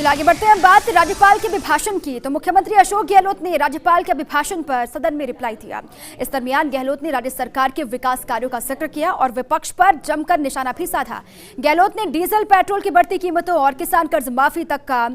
चलिए आगे बढ़ते हैं। बात राज्यपाल के अभिभाषण की, तो मुख्यमंत्री अशोक गहलोत ने राज्यपाल के अभिभाषण पर सदन में रिप्लाई दिया। इस दरमियान गहलोत ने राज्य सरकार के विकास कार्यों का जिक्र किया और विपक्ष पर जमकर निशाना भी साधा। गहलोत ने डीजल पेट्रोल की बढ़ती कीमतों और किसान कर्ज माफी तक का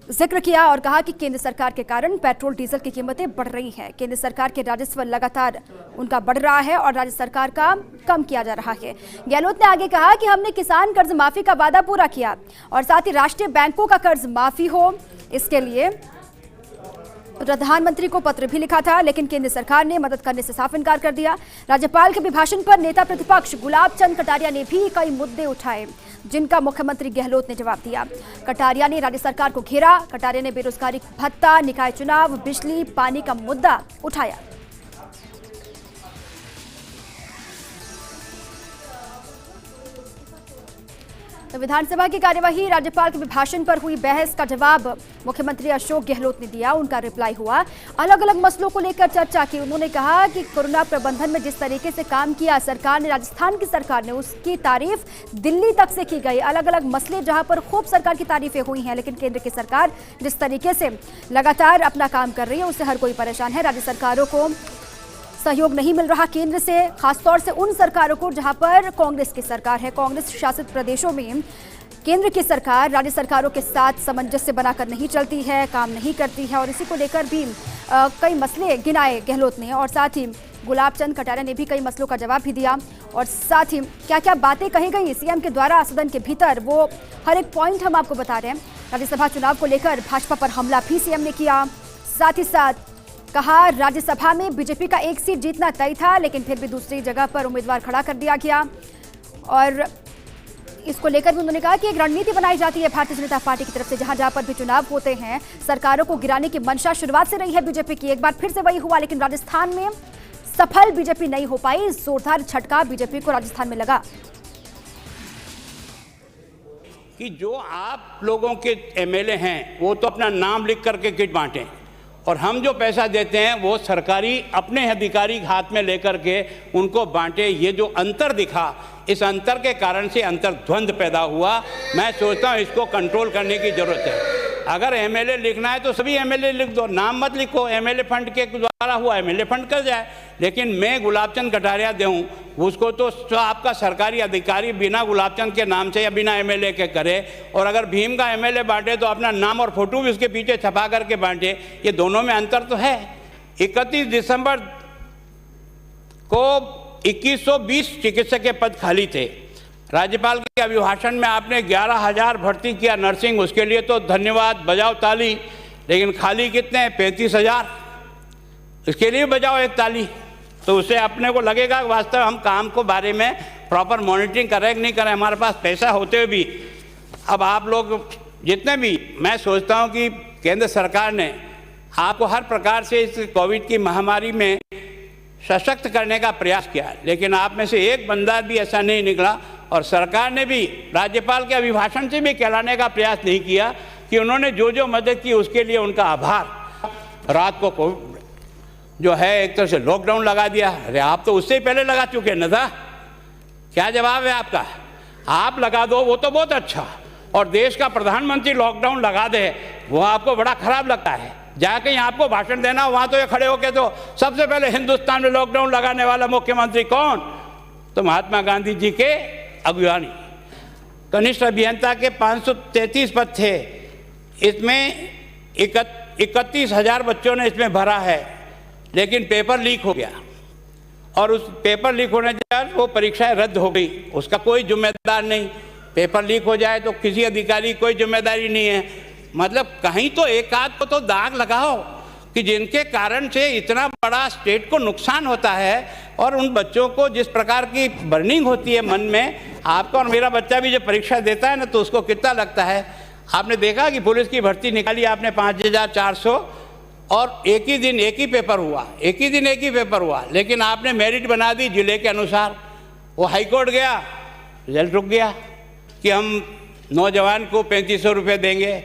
जिक्र किया और कहा कि केंद्र सरकार के कारण पेट्रोल डीजल की कीमतें बढ़ रही हैं। केंद्र सरकार के राजस्व लगातार उनका बढ़ रहा है और राज्य सरकार का कम किया जा रहा है। गहलोत ने आगे कहा कि हमने किसान कर्ज माफी का वादा पूरा किया और साथ ही राष्ट्रीय बैंकों का कर्ज माफी हो, इसके लिए प्रधानमंत्री को पत्र भी लिखा था, लेकिन केंद्र सरकार ने मदद करने से साफ इनकार कर दिया। राज्यपाल के अभिभाषण पर नेता प्रतिपक्ष गुलाब चंद कटारिया ने भी कई मुद्दे उठाए, जिनका मुख्यमंत्री गहलोत ने जवाब दिया। कटारिया ने राज्य सरकार को घेरा। कटारिया ने बेरोजगारी भत्ता, निकाय चुनाव, बिजली, पानी का मुद्दा उठाया। तो विधानसभा की कार्यवाही, राज्यपाल के अभिभाषण पर हुई बहस का जवाब मुख्यमंत्री अशोक गहलोत ने दिया। उनका रिप्लाई हुआ। अलग अलग मसलों को लेकर चर्चा की। उन्होंने कहा कि कोरोना प्रबंधन में जिस तरीके से काम किया सरकार ने, राजस्थान की सरकार ने, उसकी तारीफ दिल्ली तक से की गई। अलग अलग मसले जहां पर खूब सरकार की तारीफें हुई हैं, लेकिन केंद्र की सरकार जिस तरीके से लगातार अपना काम कर रही है उससे हर कोई परेशान है। राज्य सरकारों को सहयोग नहीं मिल रहा केंद्र से, खासतौर से उन सरकारों को जहां पर कांग्रेस की सरकार है। कांग्रेस शासित प्रदेशों में केंद्र की सरकार राज्य सरकारों के साथ सामंजस्य बनाकर नहीं चलती है, काम नहीं करती है और इसी को लेकर भी कई मसले गिनाए गहलोत ने और साथ ही गुलाब चंद कटारिया ने भी कई मसलों का जवाब भी दिया और साथ ही क्या क्या बातें कही गई सीएम के द्वारा सदन के भीतर, वो हर एक पॉइंट हम आपको बता रहे हैं। राज्यसभा चुनाव को लेकर भाजपा पर हमला भी सीएम ने किया। साथ ही साथ कहा राज्यसभा में बीजेपी का एक सीट जीतना तय था, लेकिन फिर भी दूसरी जगह पर उम्मीदवार खड़ा कर दिया गया और इसको लेकर भी उन्होंने कहा कि एक रणनीति बनाई जाती है भारतीय जनता पार्टी की तरफ से। जहां जहां पर भी चुनाव होते हैं सरकारों को गिराने की मंशा शुरुआत से रही है बीजेपी की। एक बार फिर से वही हुआ, लेकिन राजस्थान में सफल बीजेपी नहीं हो पाई। जोरदार झटका बीजेपी को राजस्थान में लगा कि जो आप लोगों के एमएलए हैं वो तो अपना नाम लिख करके किट बांटें और हम जो पैसा देते हैं वो सरकारी अपने अधिकारी हाथ में लेकर के उनको बांटे। ये जो अंतर दिखा, इस अंतर के कारण से अंतर्द्वंद पैदा हुआ। मैं सोचता हूँ इसको कंट्रोल करने की जरूरत है। अगर एमएलए लिखना है तो सभी एमएलए लिख दो, नाम मत लिखो। एमएलए फंड के द्वारा हुआ एमएलए फंड कर जाए, लेकिन मैं गुलाबचंद कटारिया दूँ उसको तो आपका सरकारी अधिकारी बिना गुलाबचंद के नाम से या बिना एमएलए के करे। और अगर भीम का एमएलए बांटे तो अपना नाम और फोटो भी उसके पीछे छपा करके बांटे। ये दोनों में अंतर तो है। 31 दिसंबर को 2120 चिकित्सक के पद खाली थे। राज्यपाल के अभिभाषण में आपने 11,000 भर्ती किया नर्सिंग, उसके लिए तो धन्यवाद, बजाओ ताली। लेकिन खाली कितने? 35,000। इसके लिए बजाओ एक ताली। तो उससे अपने को लगेगा वास्तव हम काम को बारे में प्रॉपर मॉनिटरिंग करें कि नहीं करें, हमारे पास पैसा होते हुए भी। अब आप लोग जितने भी, मैं सोचता हूँ कि केंद्र सरकार ने आपको हर प्रकार से इस कोविड की महामारी में सशक्त करने का प्रयास किया, लेकिन आप में से एक बंदा भी ऐसा नहीं निकला और सरकार ने भी राज्यपाल के अभिभाषण से भी कहलाने का प्रयास नहीं किया कि उन्होंने जो जो मदद की उसके लिए उनका आभार। रात को जो है एक तरह से लॉकडाउन लगा दिया। अरे आप तो उससे ही पहले लगा चुके न था। क्या जवाब है आपका? आप लगा दो वो तो बहुत अच्छा, और देश का प्रधानमंत्री लॉकडाउन लगा दे वो आपको बड़ा खराब लगता है। जाके यहाँ आपको भाषण देना, वहाँ तो ये खड़े होके तो सबसे पहले हिंदुस्तान में लॉकडाउन लगाने वाला मुख्यमंत्री कौन? तो महात्मा गांधी जी के अगुवानी। कनिष्ठ अभियंता के 533 पद थे, इसमें 31,000 बच्चों ने इसमें भरा है, लेकिन पेपर लीक हो गया और उस पेपर लीक होने के बाद वो परीक्षाएं रद्द हो गई। उसका कोई जिम्मेदार नहीं। पेपर लीक हो जाए तो किसी अधिकारी की कोई जिम्मेदारी नहीं है। मतलब कहीं तो एक आध को तो दाग लगाओ कि जिनके कारण से इतना बड़ा स्टेट को नुकसान होता है और उन बच्चों को जिस प्रकार की बर्निंग होती है मन में। आपका और मेरा बच्चा भी जब परीक्षा देता है ना तो उसको कितना लगता है। आपने देखा कि पुलिस की भर्ती निकाली आपने 5,400 और एक ही दिन एक ही पेपर हुआ, लेकिन आपने मेरिट बना दी जिले के अनुसार। वो हाईकोर्ट गया, रिजल्ट रुक गया कि हम नौजवान को 3500 रुपये देंगे।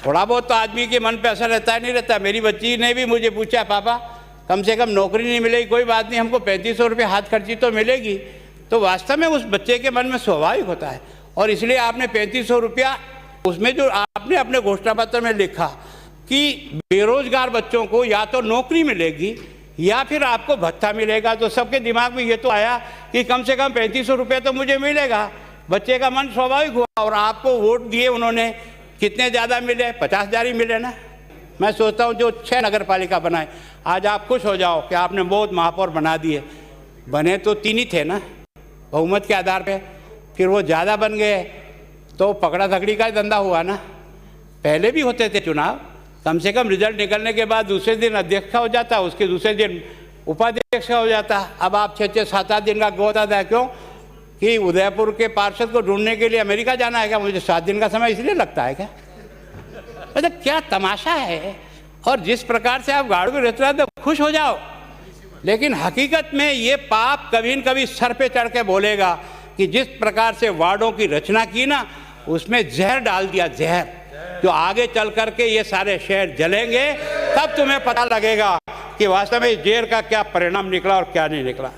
थोड़ा बहुत तो आदमी के मन पे असर रहता है, नहीं रहता। मेरी बच्ची ने भी मुझे पूछा, पापा कम से कम नौकरी नहीं मिलेगी कोई बात नहीं, हमको 3500 रुपये हाथ खर्ची तो मिलेगी। तो वास्तव में उस बच्चे के मन में स्वाभाविक होता है और इसलिए आपने 3500 रुपया उसमें जो आपने अपने घोषणा पत्र में लिखा कि बेरोजगार बच्चों को या तो नौकरी मिलेगी या फिर आपको भत्ता मिलेगा, तो सबके दिमाग में ये तो आया कि कम से कम 3500 रुपये तो मुझे मिलेगा। बच्चे का मन स्वाभाविक हुआ और आपको वोट दिए उन्होंने, कितने ज़्यादा मिले? 50,000 ही मिले ना। मैं सोचता हूँ जो 6 नगर पालिका बनाए, आज आप खुश हो जाओ कि आपने बहुत महापौर बना दिए। बने तो 3 ही थे ना बहुमत के आधार पे, फिर वो ज़्यादा बन गए तो पकड़ा धकड़ी का धंधा हुआ ना। पहले भी होते थे चुनाव, कम से कम रिजल्ट निकलने के बाद दूसरे दिन अध्यक्ष का हो जाता, उसके दूसरे दिन उपाध्यक्ष का हो जाता। अब आप 6-6, 7-8 दिन का गोता है। क्यों? कि उदयपुर के पार्षद को ढूंढने के लिए अमेरिका जाना है क्या? मुझे 7 दिन का समय इसलिए लगता है क्या? मतलब क्या तमाशा है। और जिस प्रकार से आप गाड़ू में रहते तो खुश हो जाओ, लेकिन हकीकत में ये पाप कभी न कभी सर पे चढ़ के बोलेगा कि जिस प्रकार से वार्डों की रचना की ना, उसमें जहर डाल दिया, जहर, जो आगे चल करके ये सारे शहर जलेंगे, तब तुम्हें पता लगेगा कि वास्तव में जहर का क्या परिणाम निकला और क्या नहीं निकला।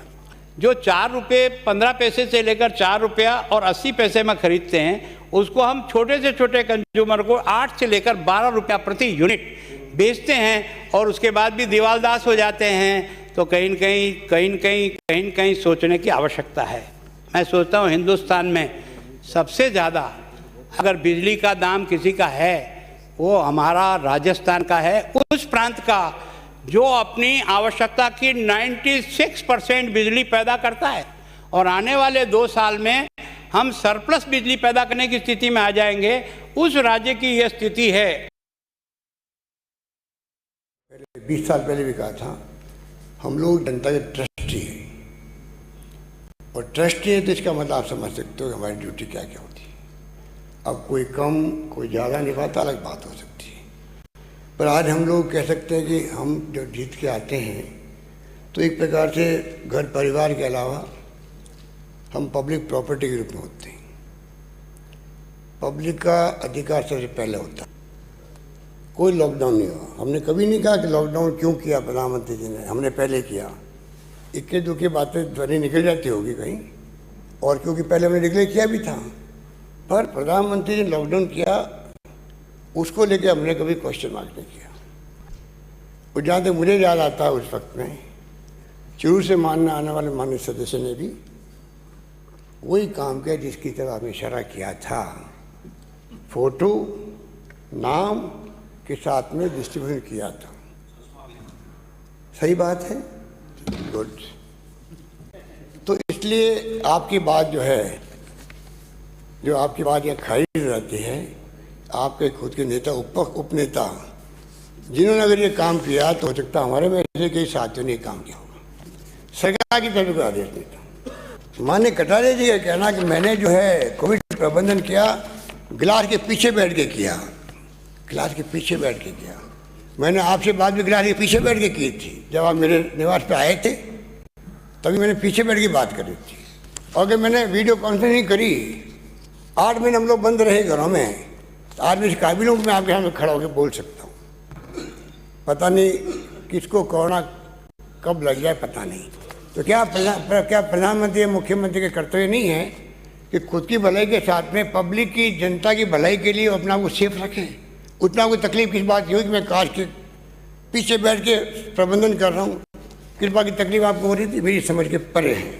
जो 4 रुपये 15 पैसे से लेकर 4 रुपया और 80 पैसे में खरीदते हैं, उसको हम छोटे से छोटे कंज्यूमर को 8 से लेकर 12 रुपया प्रति यूनिट बेचते हैं और उसके बाद भी दीवालदास हो जाते हैं। तो कहीं न कहीं सोचने की आवश्यकता है। मैं सोचता हूँ हिंदुस्तान में सबसे ज़्यादा अगर बिजली का दाम किसी का है, वो हमारा राजस्थान का है, उस प्रांत का जो अपनी आवश्यकता की 96% बिजली पैदा करता है। और आने वाले 2 साल में हम सरप्लस बिजली पैदा करने की स्थिति में आ जाएंगे। उस राज्य की यह स्थिति है। 20 साल पहले भी कहा था, हम लोग जनता के ट्रस्टी हैं, और ट्रस्टी है तो इसका मतलब आप समझ सकते हो कि हमारी ड्यूटी क्या क्या होती है। अब कोई कम कोई ज़्यादा निभाता, अलग बात हो सकती है, पर आज हम लोग कह सकते हैं कि हम जो जीत के आते हैं तो एक प्रकार से घर परिवार के अलावा हम पब्लिक प्रॉपर्टी के रूप में होते हैं। पब्लिक का अधिकार सबसे पहले होता है। कोई लॉकडाउन नहीं हुआ, हमने कभी नहीं कहा कि लॉकडाउन क्यों किया प्रधानमंत्री जी ने, हमने पहले किया। इक्के दुक्के बातें ध्वनि निकल जाती होगी कहीं, और क्योंकि पहले हमने डिक्लेयर किया भी था, पर प्रधानमंत्री ने लॉकडाउन किया उसको लेके हमने कभी क्वेश्चन मार्क नहीं किया। और जहाँ तक मुझे याद आता है, उस वक्त में शुरू से मानने आने वाले माननीय सदस्य ने भी वही काम किया जिसकी तरफ हमें इशारा किया था। फोटो नाम के साथ में डिस्ट्रीब्यूशन किया था। सही बात है, गुड। तो इसलिए आपकी बात जो है, जो आपकी बात ये खारिज रहती है, आपके खुद के नेता उपनेता जिन्होंने अगर ये काम किया तो हो सकता हमारे में ऐसे कई साथियों ने काम किया होगा। सरकार की तरफ का आदेश नहीं था। माननीय कटारिया जी का कहना कि मैंने जो है कोविड प्रबंधन किया गिलास के पीछे बैठ के किया, गिलास के पीछे बैठ के किया। मैंने आपसे बात भी गिलास के पीछे बैठ के की थी। जब आप मेरे निवास पे आए थे तभी मैंने पीछे बैठ के बात करी थी। और अगर मैंने वीडियो कॉन्फ्रेंसिंग करी, 8 महीने हम लोग बंद रहे घरों में, तो आज मैं इस काबिल हूँ कि मैं आपके सामने खड़ा होकर बोल सकता हूँ। पता नहीं किसको कोरोना कब लग जाए, पता नहीं। तो क्या प्रधानमंत्री मुख्यमंत्री के कर्तव्य नहीं है कि खुद की भलाई के साथ में पब्लिक की, जनता की भलाई के लिए अपना को सेफ रखें? उतना कोई तकलीफ किस बात की हुई कि मैं कार के पीछे बैठ के प्रबंधन कर रहा हूँ? किस बात की तकलीफ आपको हो रही थी? मेरी समझ के परे है।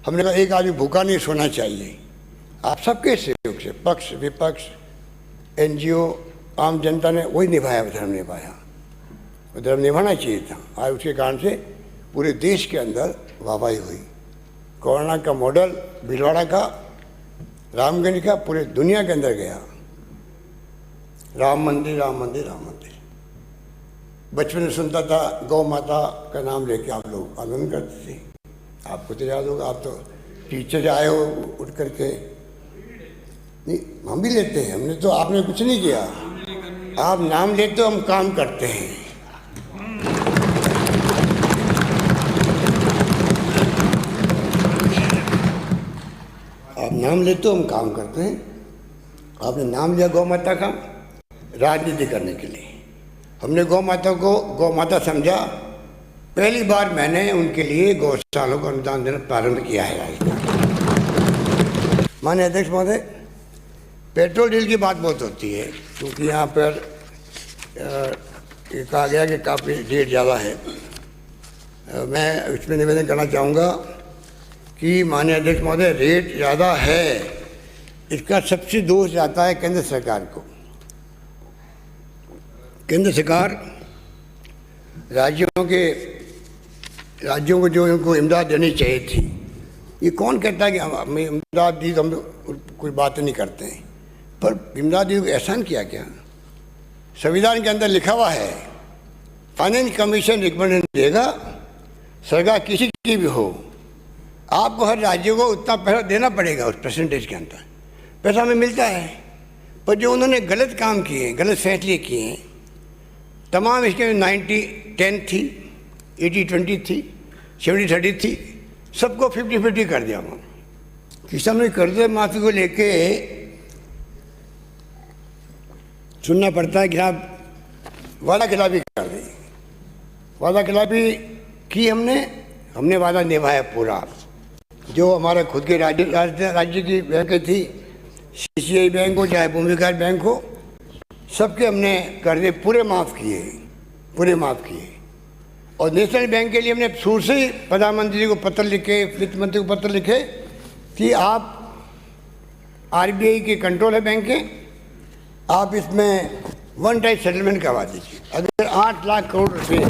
हमने कहा एक आदमी भूखा नहीं सोना चाहिए। आप सबके सहयोग से, पक्ष विपक्ष, NGO, आम जनता ने वही निभाया, धर्म निभाया। धर्म निभाना चाहिए था। आज उसके कारण से पूरे देश के अंदर वाहवाही हुई। कोरोना का मॉडल भीलवाड़ा का, रामगंज का पूरे दुनिया के अंदर गया। राम मंदिर, राम मंदिर, राम मंदिर। बचपन में सुनता था गौ माता का नाम लेके आप लोग आनंद करते थे। आपको तो याद होगा, आप तो टीचर आए हो उठ करके। नहीं, हम भी लेते हैं। हमने तो, आपने कुछ नहीं किया। आप नाम लेते हो, हम काम करते हैं। आप नाम लेते हो, हम काम करते हैं। आपने नाम लिया गौ माता का राजनीति करने के लिए। हमने गौ माता को गौ माता समझा। पहली बार मैंने उनके लिए गौशालों को अनुदान देना प्रारंभ किया है। माननीय अध्यक्ष महोदय, पेट्रोल डील की बात बहुत होती है, क्योंकि यहाँ पर ये कहा गया कि काफ़ी रेट ज़्यादा है। मैं इसमें निवेदन करना चाहूँगा कि माननीय अध्यक्ष महोदय, रेट ज़्यादा है इसका सबसे दोष जाता है केंद्र सरकार को। केंद्र सरकार राज्यों को जो उनको इमदाद देनी चाहिए थी, ये कौन कहता है कि हम इमदाद दी तो हम कोई बात नहीं करते हैं, पर इमदाद दी को एहसान किया क्या? संविधान के अंदर लिखा हुआ है फाइनेंस कमीशन रिकमेंडेशन देगा, सरकार किसी की भी हो, आपको हर राज्य को उतना पैसा देना पड़ेगा, उस परसेंटेज के अंदर पैसा हमें मिलता है। पर जो उन्होंने गलत काम किए, गलत फैसले किए हैं, तमाम इसके 90-10 थी, 80-20 थी, 70-30 थी, सबको 50-50 कर दिया उन्होंने। किसानों की कर्ज माफ़ी को लेके सुनना पड़ता है कि आप वादा खिलाफी कर दी। वादा खिलाफी की हमने वादा निभाया पूरा। जो हमारे खुद के राज्य की बैंक थी, CCI बैंक हो चाहे भूमि विकास बैंक हो, सबके हमने कर्जे पूरे माफ़ किए। और नेशनल बैंक के लिए हमने शुरू से ही प्रधानमंत्री जी को पत्र लिखे, वित्त मंत्री को पत्र लिखे कि आप RBI के कंट्रोल है बैंक के, आप इसमें वन टाइम सेटलमेंट करवा दीजिए। अगर 8 लाख करोड़ रुपये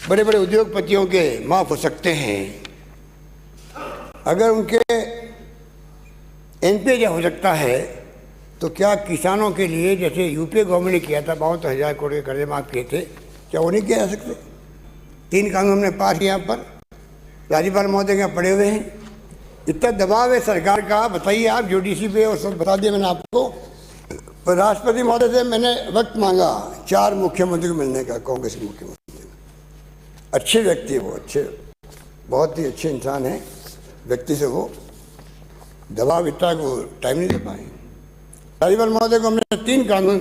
बड़े बड़े उद्योगपतियों के माफ़ हो सकते हैं, अगर उनके NPA हो सकता है, तो क्या किसानों के लिए जैसे यूपीए गवर्नमेंट ने किया था, 72,000 करोड़ के कर्जे माफ़ किए थे, क्या वो नहीं किया जा सकते? 3 कानून हमने पास किया, यहाँ पर राज्यपाल महोदय के यहाँ पड़े हुए हैं। इतना दबाव है सरकार का, बताइए आप UDC पे, और सब बता दिया मैंने आपको। पर राष्ट्रपति महोदय से मैंने वक्त मांगा 4 मुख्यमंत्री को मिलने का, कांग्रेस के मुख्यमंत्री। अच्छे व्यक्ति है वो, बहुत ही अच्छे इंसान हैं, व्यक्ति से वो दबाव इतना को टाइम नहीं दे पाए। राज्यपाल महोदय को हमने 3 कानून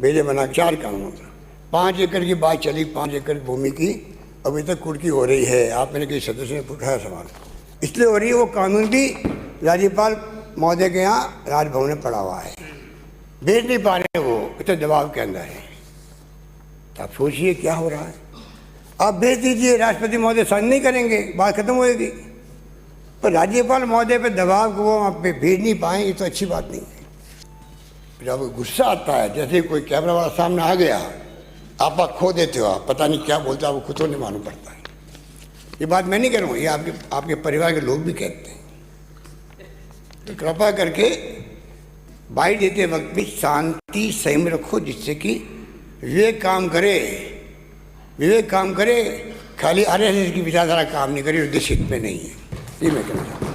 भेजे बना, 4 कानून। 5 एकड़ की बात चली, 5 एकड़ भूमि की अभी तक कुर्की हो रही है। आप मैंने कई सदस्य ने उठाया सवाल, इसलिए हो रही है। वो कानून भी राज्यपाल महोदय के यहाँ राजभवन में पड़ा हुआ है, भेज नहीं पा रहे, वो इतने दबाव के अंदर है। आप सोचिए क्या हो रहा है। आप भेज दीजिए, राष्ट्रपति महोदय साइन नहीं करेंगे, बात खत्म होएगी। पर राज्यपाल महोदय पे दबाव को वो आप पे भेज नहीं पाए, ये तो अच्छी बात नहीं है। जब गुस्सा आता है, जैसे कोई कैमरा वाला सामने आ गया, आप खो देते हो, आप पता नहीं क्या बोलते हो, आपको खुद तो नहीं मालूम पड़ता है। ये बात मैं नहीं कह रहा हूँ, ये आपके परिवार के लोग भी कहते हैं। तो कृपा करके बाइट देते वक्त भी शांति संयम रखो, जिससे कि विवेक काम करे, खाली RSS की विचारधारा काम नहीं करे, उद्देश्य में नहीं है। ये मैं कहना चाहता हूँ।